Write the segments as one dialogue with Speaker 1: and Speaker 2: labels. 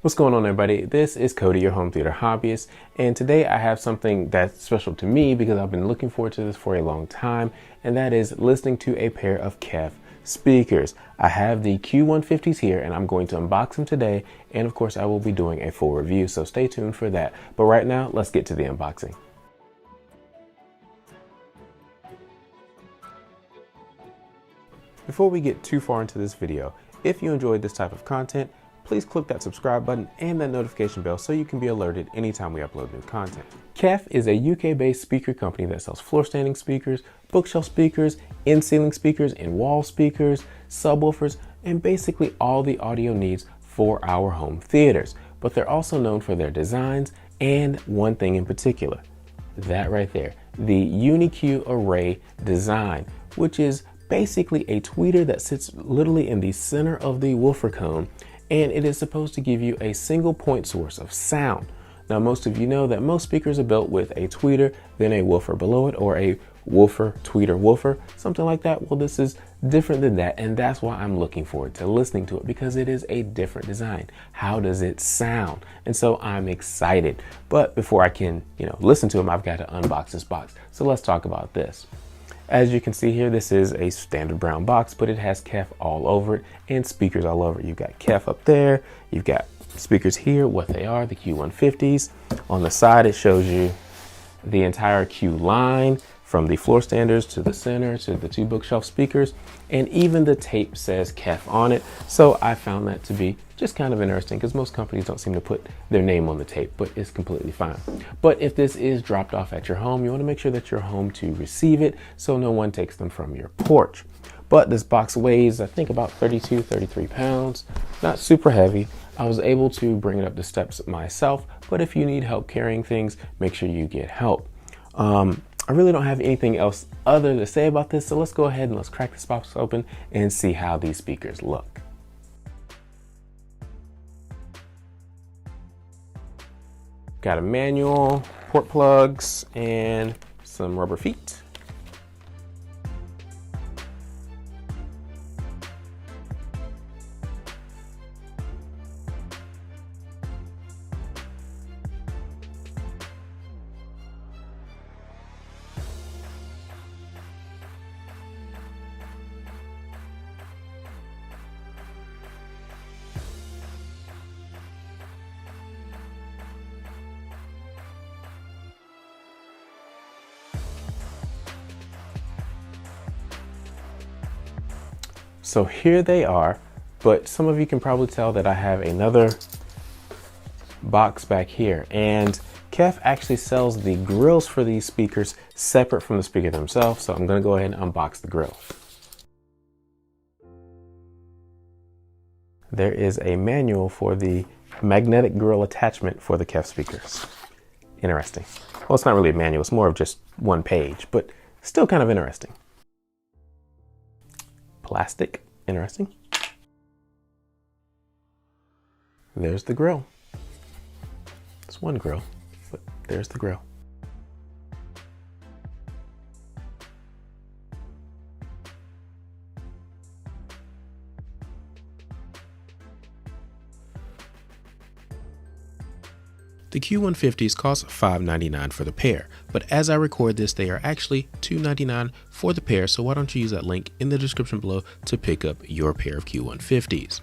Speaker 1: What's going on, everybody? This is Cody, your home theater hobbyist, and today I have something that's special to me because I've been looking forward to this for a long time, and that is listening to a pair of KEF speakers. I have the Q150s here, and I'm going to unbox them today, and of course I will be doing a full review, so stay tuned for that. But right now, let's get to the unboxing. Before we get too far into this video, if you enjoyed this type of content, please click that subscribe button and that notification bell so you can be alerted anytime we upload new content. KEF is a UK-based speaker company that sells floor standing speakers, bookshelf speakers, in-ceiling speakers, in-wall speakers, subwoofers, and basically all the audio needs for our home theaters. But they're also known for their designs and one thing in particular, that right there, the Uni-Q array design, which is basically a tweeter that sits literally in the center of the woofer cone, and it is supposed to give you a single point source of sound. Now, most of you know that most speakers are built with a tweeter, then a woofer below it, or a woofer, tweeter, woofer, something like that. Well, this is different than that, and that's why I'm looking forward to listening to it, because it is a different design. How does it sound? And so I'm excited. But before I can, listen to them, I've got to unbox this box. So let's talk about this. As you can see here, this is a standard brown box, but it has KEF all over it and speakers all over it. You've got KEF up there, you've got speakers here, what they are, the Q150s. On the side, it shows you the entire Q line, from the floor standers to the center to the two bookshelf speakers, and even the tape says KEF on it. So I found that to be just kind of interesting because most companies don't seem to put their name on the tape, but it's completely fine. But if this is dropped off at your home, you want to make sure that you're home to receive it so no one takes them from your porch. But this box weighs, I think, about 33 pounds, not super heavy. I was able to bring it up the steps myself, but if you need help carrying things, make sure you get help. I really don't have anything else other to say about this, so let's go ahead and let's crack this box open and see how these speakers look. Got a manual, port plugs, and some rubber feet. So here they are, but some of you can probably tell that I have another box back here, and KEF actually sells the grills for these speakers separate from the speaker themselves. So I'm going to go ahead and unbox the grill. There is a manual for the magnetic grill attachment for the KEF speakers. Interesting. Well, it's not really a manual, it's more of just one page, but still kind of interesting. Plastic, interesting. There's the grill. It's one grill, but there's the grill. The Q150s cost $5.99 for the pair, but as I record this, they are actually $2.99 for the pair, so why don't you use that link in the description below to pick up your pair of Q150s.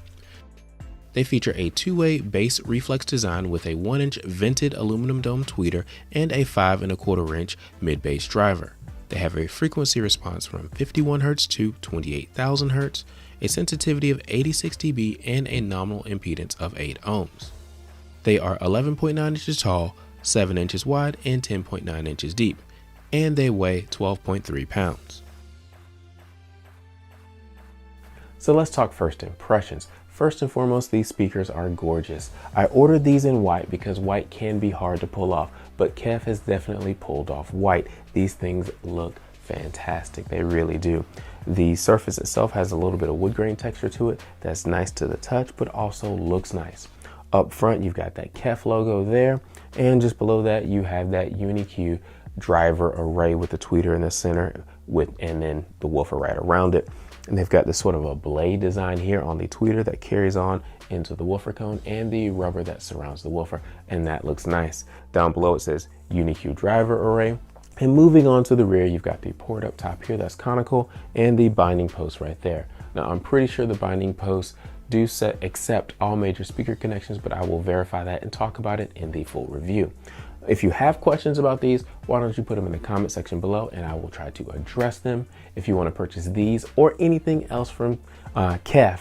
Speaker 1: They feature a two-way bass reflex design with a 1-inch vented aluminum dome tweeter and a 5.25-inch mid-bass driver. They have a frequency response from 51 Hz to 28,000 Hz, a sensitivity of 86 dB, and a nominal impedance of 8 ohms. They are 11.9 inches tall, 7 inches wide, and 10.9 inches deep, and they weigh 12.3 pounds. So let's talk first impressions. First and foremost, these speakers are gorgeous. I ordered these in white because white can be hard to pull off, but KEF has definitely pulled off white. These things look fantastic, they really do. The surface itself has a little bit of wood grain texture to it that's nice to the touch, but also looks nice. Up front, you've got that KEF logo there, and just below that, you have that Uni-Q driver array with the tweeter in the center, and then the woofer right around it. And they've got this sort of a blade design here on the tweeter that carries on into the woofer cone, and the rubber that surrounds the woofer, and that looks nice. Down below it says UniQ driver array. And moving on to the rear, you've got the port up top here that's conical, and the binding post right there. Now I'm pretty sure the binding posts do accept all major speaker connections, but I will verify that and talk about it in the full review. If you have questions about these, why don't you put them in the comment section below, and I will try to address them. If you want to purchase these or anything else from KEF,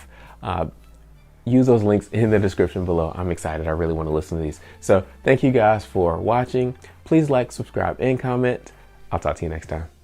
Speaker 1: use those links in the description below. I'm excited. I really want to listen to these. So thank you guys for watching. Please like, subscribe, and comment. I'll talk to you next time.